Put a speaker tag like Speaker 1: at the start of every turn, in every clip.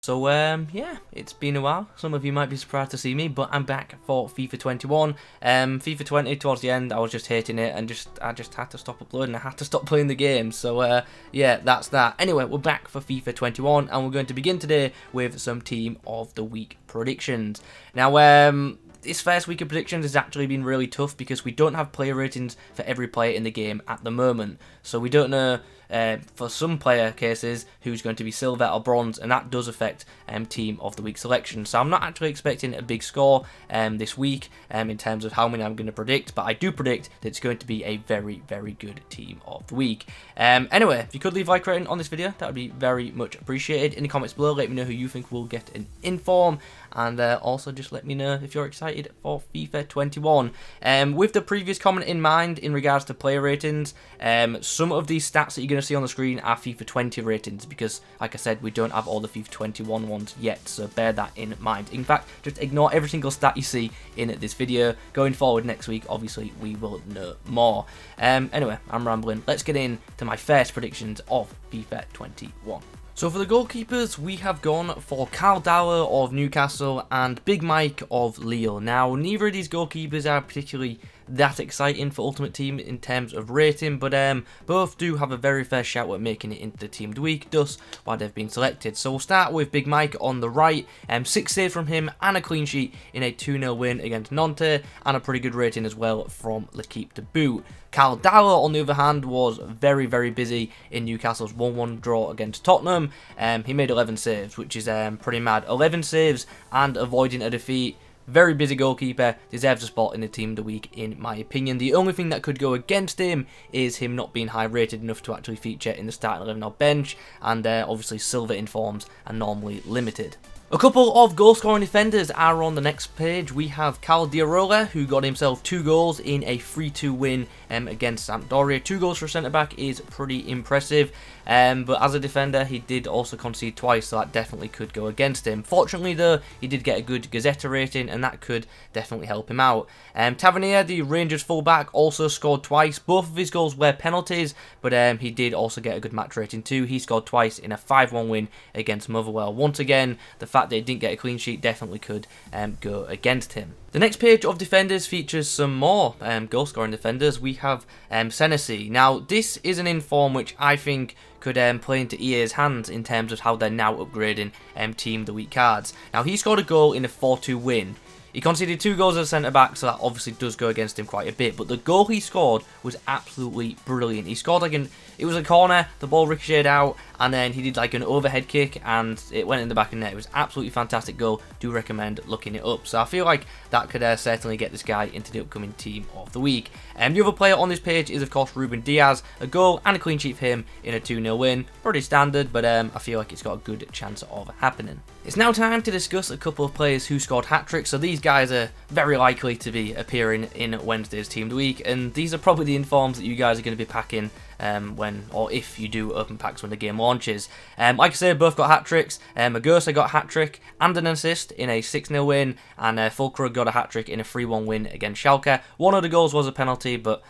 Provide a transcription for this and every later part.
Speaker 1: So yeah, it's been a while. Some of you might be surprised to see me, but I'm back for FIFA 21. FIFA 20 towards the end, I was just hating it, and I just had to stop uploading. I had to stop playing the game. So yeah, that's that. Anyway, we're back for FIFA 21, and we're going to begin today with some Team of the Week predictions. Now, this first week of predictions has actually been really tough because we don't have player ratings for every player in the game at the moment. So we don't know, for some player cases, who's going to be silver or bronze, and that does affect Team of the Week selection. So I'm not actually expecting a big score this week in terms of how many I'm going to predict, but I do predict that it's going to be a very, very good Team of the Week. Anyway, if you could leave a like rating on this video, that would be very much appreciated. In the comments below, let me know who you think will get an inform, and also just let me know if you're excited for FIFA 21. With the previous comment in mind in regards to player ratings, some of these stats that you're going to see on the screen are FIFA 20 ratings because, like I said, we don't have all the FIFA 21 ones yet, so bear that in mind. In fact, just ignore every single stat you see in this video. Going forward next week, obviously, we will know more. Anyway, I'm rambling. Let's get into my first predictions of FIFA 21. So for the goalkeepers, we have gone for Carl Dowler of Newcastle and Big Mike of Lille. Now, neither of these goalkeepers are particularly that exciting for Ultimate Team in terms of rating, but both do have a very fair shout at making it into the Team of the Week, thus why they've been selected. So we'll start with Big Mike on the right, 6 saves from him and a clean sheet in a 2-0 win against Nantes, and a pretty good rating as well from L'Équipe de Boot. Carl Dowler, on the other hand, was very, very busy in Newcastle's 1-1 draw against Tottenham. He made 11 saves, which is pretty mad. 11 saves and avoiding a defeat. Very busy goalkeeper, deserves a spot in the Team of the Week in my opinion. The only thing that could go against him is him not being high rated enough to actually feature in the starting 11 or bench, and obviously silver informs are normally limited. A couple of goal-scoring defenders are on the next page. We have Aurora, who got himself 2 goals in a 3-2 win against Sampdoria. 2 goals for a centre-back is pretty impressive, but as a defender, he did also concede twice, so that definitely could go against him. Fortunately, though, he did get a good Gazzetta rating, and that could definitely help him out. Tavernier, the Rangers fullback, also scored twice. Both of his goals were penalties, but he did also get a good match rating too. He scored twice in a 5-1 win against Motherwell. Once again, the fact that he didn't get a clean sheet definitely could go against him. The next page of defenders features some more goal-scoring defenders. We have Senesi. Now, this is an inform which I think could play into EA's hands in terms of how they're now upgrading Team of the Week cards. Now, he scored a goal in a 4-2 win. He conceded 2 goals as a centre-back, so that obviously does go against him quite a bit. But the goal he scored was absolutely brilliant. He scored it was a corner, the ball ricocheted out, and then he did like an overhead kick, and it went in the back of the net. It was absolutely fantastic goal. Do recommend looking it up. So I feel like that could certainly get this guy into the upcoming Team of the Week. The other player on this page is, of course, Reuben Diaz. A goal and a clean sheet for him in a 2-0 win. Pretty standard, but I feel like it's got a good chance of happening. It's now time to discuss a couple of players who scored hat-tricks. So these guys are very likely to be appearing in Wednesday's Team of the Week, and these are probably the informs that you guys are going to be packing when, or if you do open packs when the game launches. Like I said, both got hat-tricks. Magosa got a hat-trick and an assist in a 6-0 win, and Fullkrug got a hat-trick in a 3-1 win against Schalke. One of the goals was a penalty, but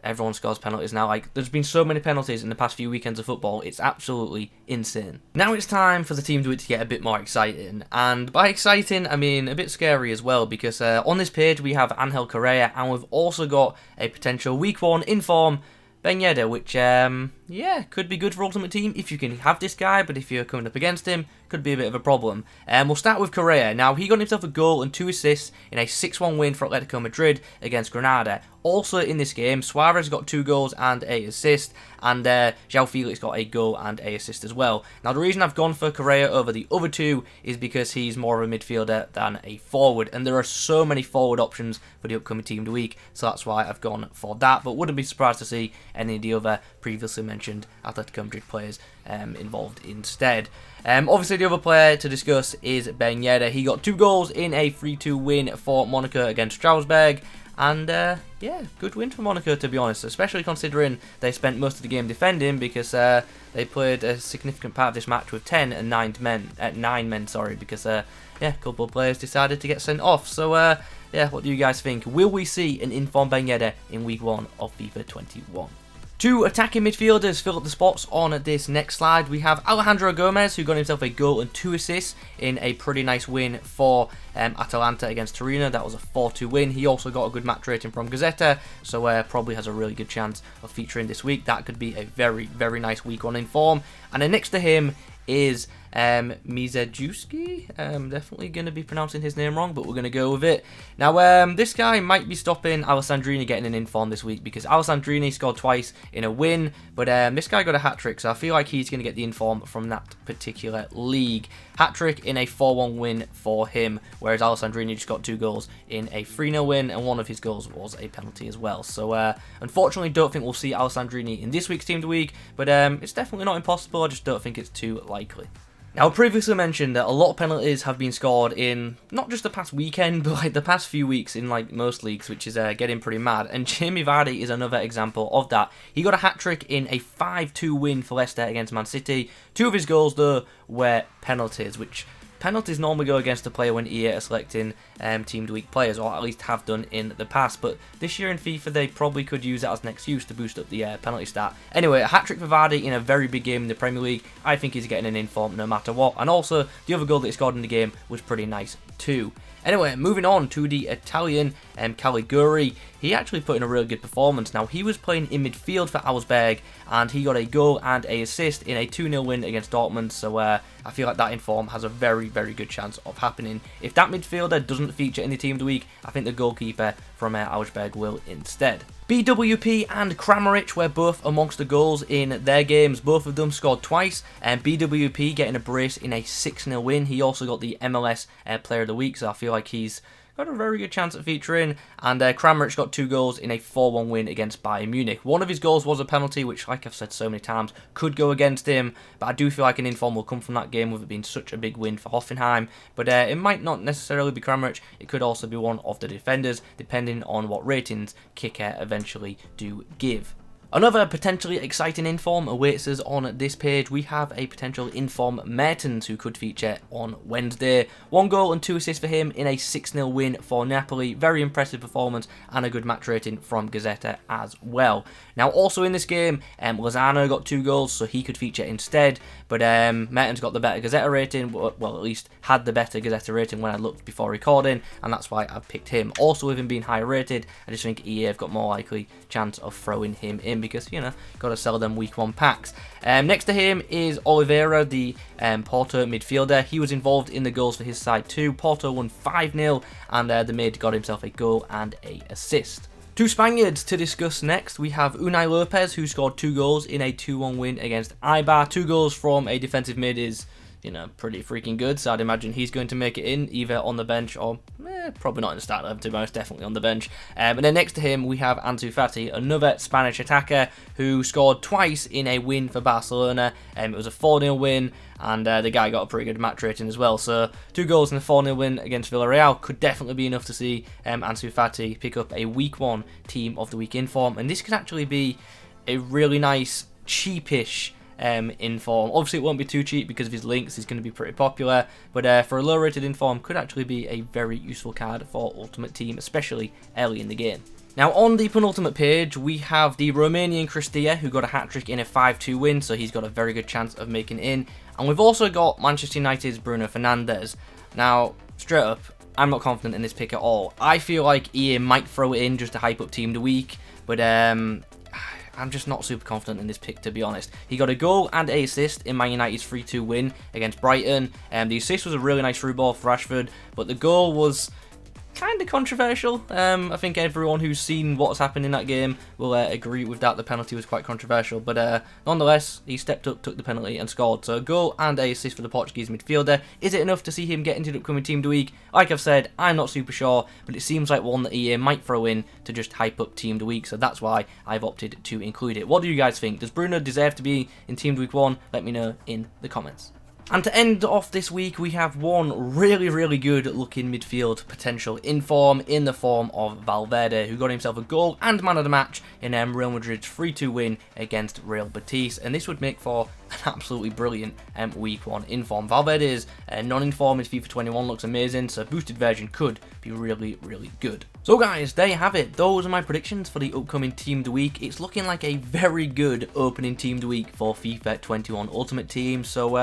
Speaker 1: everyone scores penalties now. Like, there's been so many penalties in the past few weekends of football, it's absolutely insane. Now it's time for the Team to get a bit more exciting, and by exciting I mean a bit scary as well, because on this page we have Angel Correa, and we've also got a potential Week 1 inform, Ben Yedder, which, yeah, could be good for Ultimate Team if you can have this guy, but if you're coming up against him, could be a bit of a problem. We'll start with Correa. Now, he got himself a goal and 2 assists in a 6-1 win for Atletico Madrid against Granada. Also in this game, Suarez got 2 goals and a assist, and João Felix got a goal and a assist as well. Now, the reason I've gone for Correa over the other two is because he's more of a midfielder than a forward, and there are so many forward options for the upcoming Team of the Week, so that's why I've gone for that, but wouldn't be surprised to see any of the other previously mentioned Atletico Madrid players involved instead. Obviously, the other player to discuss is Ben Yedder. He got 2 goals in a 3-2 win for Monaco against Strasbourg. And yeah, good win for Monaco, to be honest, especially considering they spent most of the game defending, because they played a significant part of this match with 9 men, because yeah, a couple of players decided to get sent off. So yeah, what do you guys think? Will we see an informed Ben Yedder in Week 1 of FIFA 21? Two attacking midfielders fill up the spots on this next slide. We have Alejandra Gomez, who got himself a goal and 2 assists in a pretty nice win for Atalanta against Torino. That was a 4-2 win. He also got a good match rating from Gazzetta, so probably has a really good chance of featuring this week. That could be a very, very nice week one in form. And then next to him is Mierzejewski. Definitely going to be pronouncing his name wrong, but we're going to go with it. Now, this guy might be stopping Alessandrini getting an inform this week, because Alessandrini scored twice in a win, but this guy got a hat-trick, so I feel like he's going to get the inform from that particular league. Hat-trick in a 4-1 win for him, whereas Alessandrini just got 2 goals in a 3-0 win, and one of his goals was a penalty as well. So, unfortunately, don't think we'll see Alessandrini in this week's Team of the Week, but it's definitely not impossible. I just don't think it's too likely. Now, I previously mentioned that a lot of penalties have been scored in not just the past weekend, but like the past few weeks in like most leagues, which is getting pretty mad. And Jamie Vardy is another example of that. He got a hat-trick in a 5-2 win for Leicester against Man City. 2 of his goals, though, were penalties, which penalties normally go against a player when EA are selecting Team of the Week players, or at least have done in the past. But this year in FIFA, they probably could use that as an excuse to boost up the penalty stat. Anyway, a hat-trick for Vardy in a very big game in the Premier League. I think he's getting an inform no matter what. And also, the other goal that he scored in the game was pretty nice too. Anyway, moving on to the Italian Caliguri. He actually put in a really good performance. Now, he was playing in midfield for Augsburg, and he got a goal and an assist in a 2-0 win against Dortmund. So I feel like that inform has a very, very good chance of happening. If that midfielder doesn't feature in the Team of the Week, I think the goalkeeper from Augsburg will instead. BWP and Kramaric were both amongst the goals in their games. Both of them scored twice, and BWP getting a brace in a 6-0 win. He also got the MLS Player of the Week, so I feel like he's got a very good chance of featuring. And Kramaric got 2 goals in a 4-1 win against Bayern Munich. One of his goals was a penalty, which, like I've said so many times, could go against him. But I do feel like an inform will come from that game, with it being such a big win for Hoffenheim. But it might not necessarily be Kramaric. It could also be one of the defenders, depending on what ratings Kicker eventually do give. Another potentially exciting inform awaits us on this page. We have a potential inform Mertens, who could feature on Wednesday. 1 goal and 2 assists for him in a 6-0 win for Napoli. Very impressive performance and a good match rating from Gazzetta as well. Now, also in this game, Lozano got 2 goals, so he could feature instead. But Mertens got the better Gazzetta rating, well, at least had the better Gazzetta rating when I looked before recording, and that's why I've picked him. Also, with him being higher rated, I just think EA have got more likely chance of throwing him in, because, you know, got to sell them week 1 packs. Next to him is Oliveira, the Porto midfielder. He was involved in the goals for his side too. Porto won 5-0, and the mid got himself a goal and an assist. 2 Spaniards to discuss next. We have Unai Lopez, who scored 2 goals in a 2-1 win against Eibar. 2 goals from a defensive mid is, you know, pretty freaking good, so I'd imagine he's going to make it in, either on the bench or probably not in the start 11, to be honest, definitely on the bench. And then next to him, we have Antu Fatty, another Spanish attacker, who scored twice in a win for Barcelona. It was a 4-0 win, and the guy got a pretty good match rating as well. So 2 goals in a 4-0 win against Villarreal could definitely be enough to see Ansu Fatty pick up a week 1 Team of the Week inform, and this could actually be a really nice, cheapish inform. Obviously, it won't be too cheap because of his links. He's going to be pretty popular, but for a low rated inform, could actually be a very useful card for Ultimate Team, especially early in the game. Now, on the penultimate page, we have the Romanian Cristea, who got a hat-trick in a 5-2 win, so he's got a very good chance of making it in. And we've also got Manchester United's Bruno Fernandes. Now, straight up, I'm not confident in this pick at all. I feel like EA might throw it in just to hype up Team of the Week, but I'm just not super confident in this pick, to be honest. He got a goal and an assist in Man United's 3-2 win against Brighton. The assist was a really nice through ball for Rashford, but the goal was kind of controversial. I think everyone who's seen what's happened in that game will agree with that. The penalty was quite controversial, but nonetheless, he stepped up, took the penalty, and scored. So a goal and an assist for the Portuguese midfielder. Is it enough to see him get into the upcoming Team of the Week? Like I've said, I'm not super sure, but it seems like one that EA might throw in to just hype up Team of the Week, so that's why I've opted to include it. What do you guys think? Does Bruno deserve to be in Team of the Week 1? Let me know in the comments. And to end off this week, we have one really, really good looking midfield potential inform in the form of Valverde, who got himself a goal and man of the match in Real Madrid's 3-2 win against Real Betis. And this would make for an absolutely brilliant week 1 in form. Valverde's non-inform in FIFA 21 looks amazing, so a boosted version could be really, really good. So guys, there you have it. Those are my predictions for the upcoming Team of the Week. It's looking like a very good opening Team of the Week for FIFA 21 Ultimate Team. So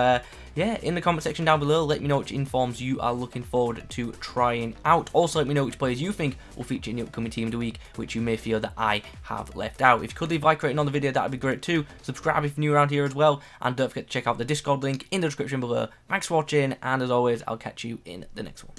Speaker 1: yeah, in the comment section down below, let me know which informs you are looking forward to trying out. Also, let me know which players you think will feature in the upcoming Team of the Week, which you may feel that I have left out. If you could leave a like rating on the video, that would be great too. Subscribe if you're new around here as well, and don't forget to check out the Discord link in the description below. Thanks for watching, and as always, I'll catch you in the next one.